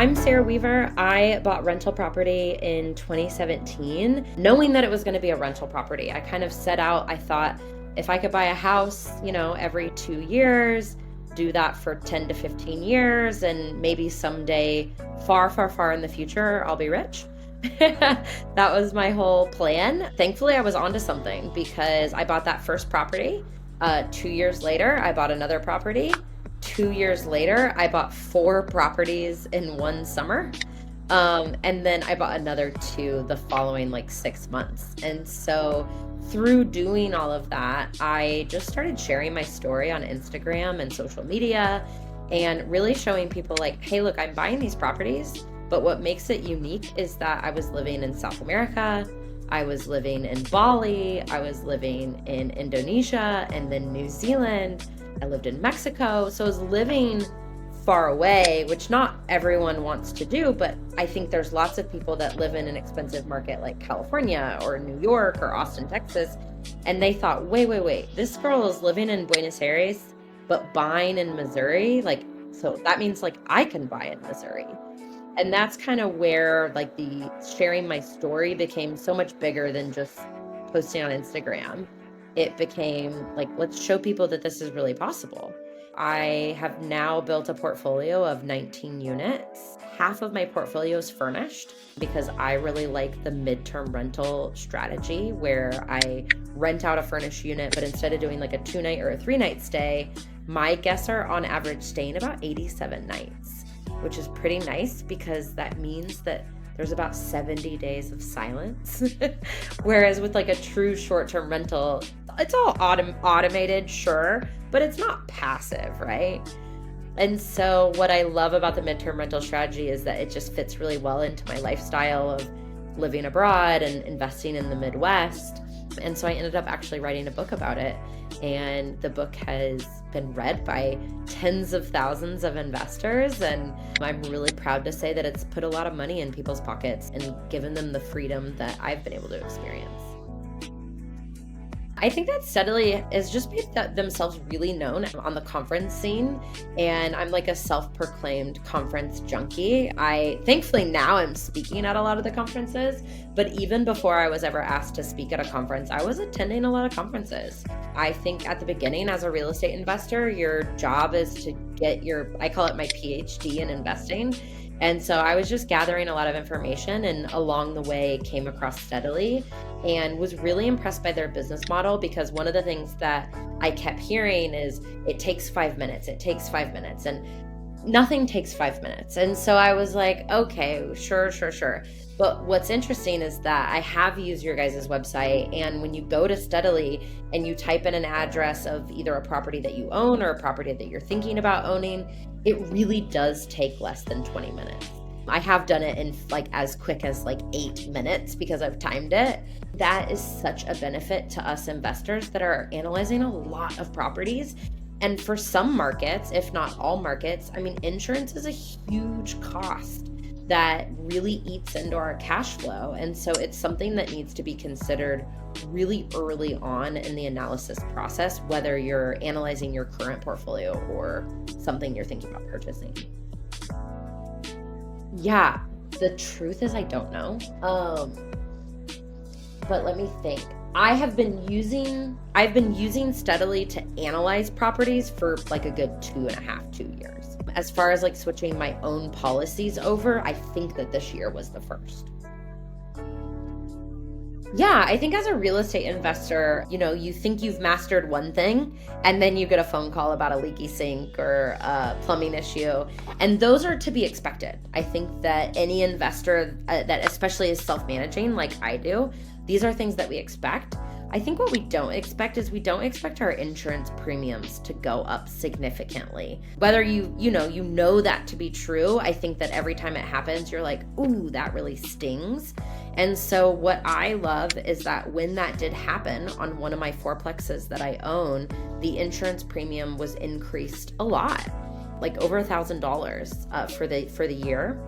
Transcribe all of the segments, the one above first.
I'm Sarah Weaver. I bought rental property in 2017, knowing that it was going to be a rental property. I kind of set out, I thought if I could buy a house, every 2 years, do that for 10 to 15 years, and maybe someday, far, far, far in the future, I'll be rich. That was my whole plan. Thankfully, I was onto something because I bought that first property. 2 years later, I bought another property. 2 years later, I bought 4 properties in one summer. And then I bought another 2 the following 6 months. And so through doing all of that, I just started sharing my story on Instagram and social media and really showing people hey, look, I'm buying these properties, but what makes it unique is that I was living in South America, I was living in Bali, I was living in Indonesia and then New Zealand. I lived in Mexico, so I was living far away, which not everyone wants to do, but I think there's lots of people that live in an expensive market like California or New York or Austin, Texas, and they thought, wait, this girl is living in Buenos Aires, but buying in Missouri, so that means I can buy in Missouri. And that's kind of where the sharing my story became so much bigger than just posting on Instagram. It became let's show people that this is really possible. I have now built a portfolio of 19 units. Half of my portfolio is furnished because I really like the midterm rental strategy where I rent out a furnished unit, but instead of doing a 2-night or a 3-night stay, my guests are on average staying about 87 nights, which is pretty nice because that means that there's about 70 days of silence. Whereas with a true short-term rental, it's all automated, sure, but it's not passive, right? And so what I love about the midterm rental strategy is that it just fits really well into my lifestyle of living abroad and investing in the Midwest. And so I ended up actually writing a book about it. And the book has been read by tens of thousands of investors. And I'm really proud to say that it's put a lot of money in people's pockets and given them the freedom that I've been able to experience. I think that Steadily has just made themselves really known on the conference scene. And I'm a self-proclaimed conference junkie. Thankfully now I'm speaking at a lot of the conferences, but even before I was ever asked to speak at a conference, I was attending a lot of conferences. I think at the beginning as a real estate investor, your job is to get I call it my PhD in investing. And so I was just gathering a lot of information and along the way came across Steadily and was really impressed by their business model because one of the things that I kept hearing is it takes 5 minutes, and nothing takes 5 minutes. And so I was okay, sure. But what's interesting is that I have used your guys' website, and when you go to Steadily and you type in an address of either a property that you own or a property that you're thinking about owning, it really does take less than 20 minutes. I have done it in as quick as 8 minutes because I've timed it. That is such a benefit to us investors that are analyzing a lot of properties. And for some markets, if not all markets, insurance is a huge cost that really eats into our cash flow. And so it's something that needs to be considered really early on in the analysis process, whether you're analyzing your current portfolio or something you're thinking about purchasing. Yeah, the truth is I don't know. But let me think. I've been using Steadily to analyze properties for a good 2 years. As far as switching my own policies over, I think that this year was the first. Yeah, I think as a real estate investor, you think you've mastered one thing and then you get a phone call about a leaky sink or a plumbing issue. And those are to be expected. I think that any investor that especially is self-managing like I do, these are things that we expect. I think what we don't expect is we don't expect our insurance premiums to go up significantly. Whether you know that to be true, I think that every time it happens, you're ooh, that really stings. And so what I love is that when that did happen on one of my fourplexes that I own, the insurance premium was increased a lot, over $1,000 for the year.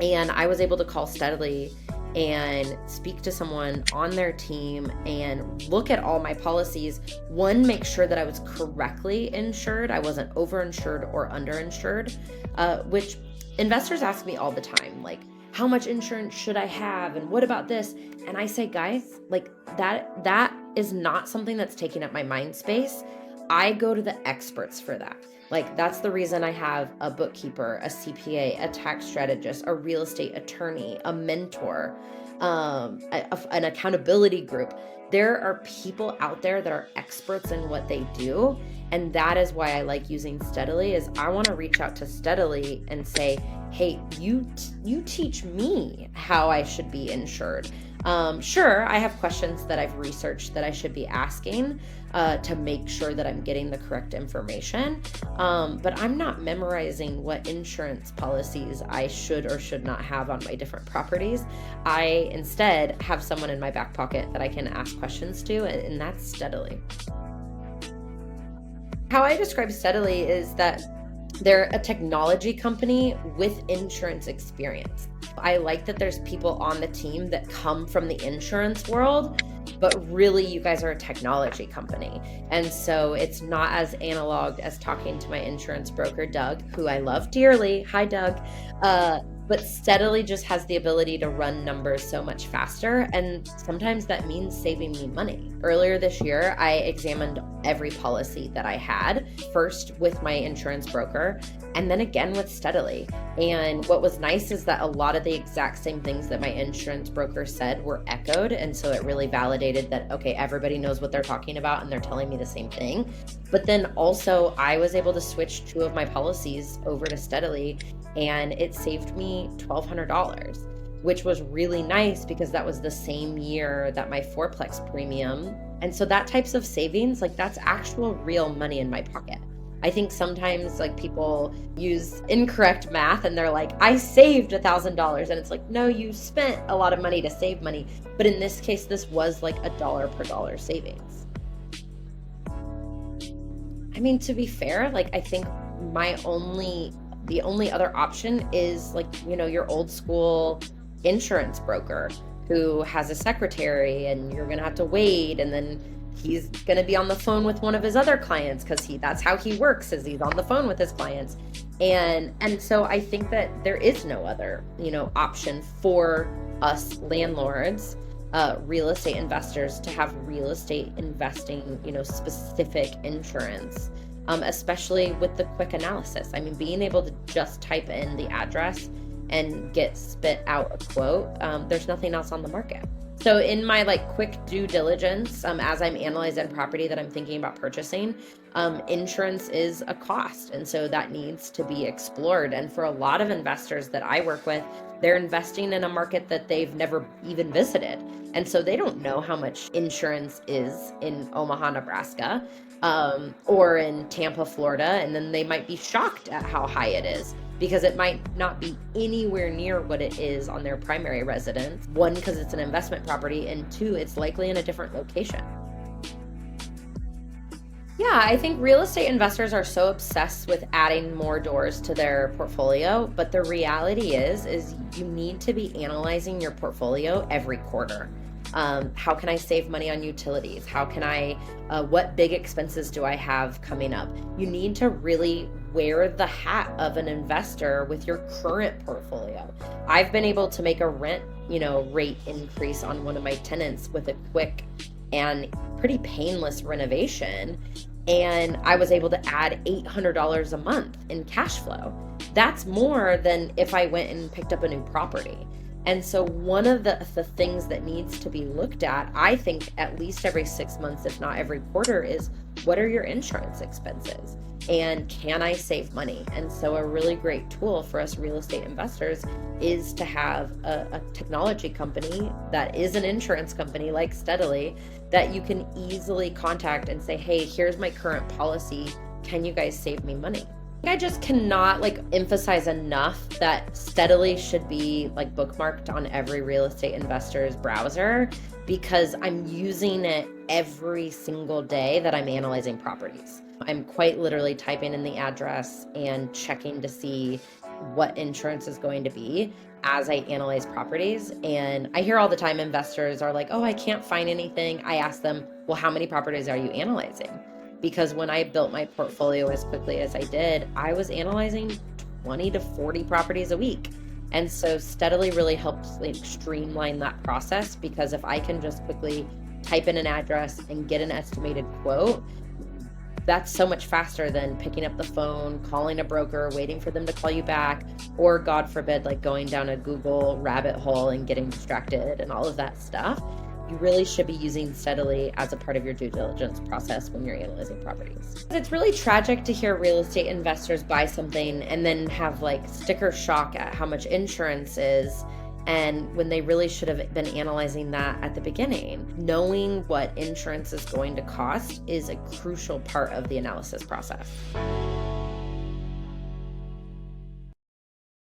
And I was able to call Steadily and speak to someone on their team and look at all my policies. One, make sure that I was correctly insured. I wasn't overinsured or underinsured, which Investors ask me all the time, like, how much insurance should I have? And what about this? And I say, guys, like that is not something that's taking up my mind space. I go to the experts for that. Like, that's the reason I have a bookkeeper, a CPA, a tax strategist, a real estate attorney, a mentor, an accountability group. There are people out there that are experts in what they do. And that is why I like using Steadily, is I want to reach out to Steadily and say, hey, you teach me how I should be insured. Sure, I have questions that I've researched that I should be asking to make sure that I'm getting the correct information. But I'm not memorizing what insurance policies I should or should not have on my different properties. I instead have someone in my back pocket that I can ask questions to, and that's Steadily. How I describe Steadily is that they're a technology company with insurance experience. I like that there's people on the team that come from the insurance world, but really you guys are a technology company. And so it's not as analog as talking to my insurance broker, Doug, who I love dearly. Hi, Doug. But Steadily just has the ability to run numbers so much faster. And sometimes that means saving me money. Earlier this year, I examined every policy that I had, first with my insurance broker, and then again with Steadily. And what was nice is that a lot of the exact same things that my insurance broker said were echoed. And so it really validated that, okay, everybody knows what they're talking about and they're telling me the same thing. But then also I was able to switch 2 of my policies over to Steadily, and it saved me $1,200, which was really nice because that was the same year that my fourplex premium. And so that types of savings, like, that's actual real money in my pocket. I think sometimes like people use incorrect math and they're like, I saved $1,000. And it's like, no, you spent a lot of money to save money. But in this case, this was like $1 per dollar savings. I mean, to be fair, like, I think the only other option is like, your old school insurance broker who has a secretary and you're going to have to wait. And then he's going to be on the phone with one of his other clients because that's how he works, is he's on the phone with his clients. And so I think that there is no other, option for us landlords, real estate investors, to have real estate investing, specific insurance. Especially with the quick analysis. I mean, being able to just type in the address and get spit out a quote, there's nothing else on the market. So in my quick due diligence, as I'm analyzing property that I'm thinking about purchasing, insurance is a cost. And so that needs to be explored. And for a lot of investors that I work with, they're investing in a market that they've never even visited. And so they don't know how much insurance is in Omaha, Nebraska, or in Tampa, Florida. And then they might be shocked at how high it is, because it might not be anywhere near what it is on their primary residence. 1, because it's an investment property, and 2, it's likely in a different location. Yeah, I think real estate investors are so obsessed with adding more doors to their portfolio, but the reality is you need to be analyzing your portfolio every quarter. How can I save money on utilities? What big expenses do I have coming up? You need to really wear the hat of an investor with your current portfolio. I've been able to make a rent, rate increase on one of my tenants with a quick and pretty painless renovation. And I was able to add $800 a month in cash flow. That's more than if I went and picked up a new property. And so one of the things that needs to be looked at, I think at least every 6 months, if not every quarter, is what are your insurance expenses? And can I save money? And so a really great tool for us real estate investors is to have a technology company that is an insurance company like Steadily that you can easily contact and say, hey, here's my current policy. Can you guys save me money? I just cannot emphasize enough that Steadily should be bookmarked on every real estate investor's browser, because I'm using it every single day that I'm analyzing properties. I'm quite literally typing in the address and checking to see what insurance is going to be as I analyze properties. And I hear all the time investors are like, oh, I can't find anything. I ask them, well, how many properties are you analyzing? Because when I built my portfolio as quickly as I did, I was analyzing 20 to 40 properties a week. And so Steadily really helps like streamline that process, because if I can just quickly type in an address and get an estimated quote, that's so much faster than picking up the phone, calling a broker, waiting for them to call you back, or God forbid, like going down a Google rabbit hole and getting distracted and all of that stuff. You really should be using Steadily as a part of your due diligence process when you're analyzing properties. It's really tragic to hear real estate investors buy something and then have like sticker shock at how much insurance is, and when they really should have been analyzing that at the beginning. Knowing what insurance is going to cost is a crucial part of the analysis process.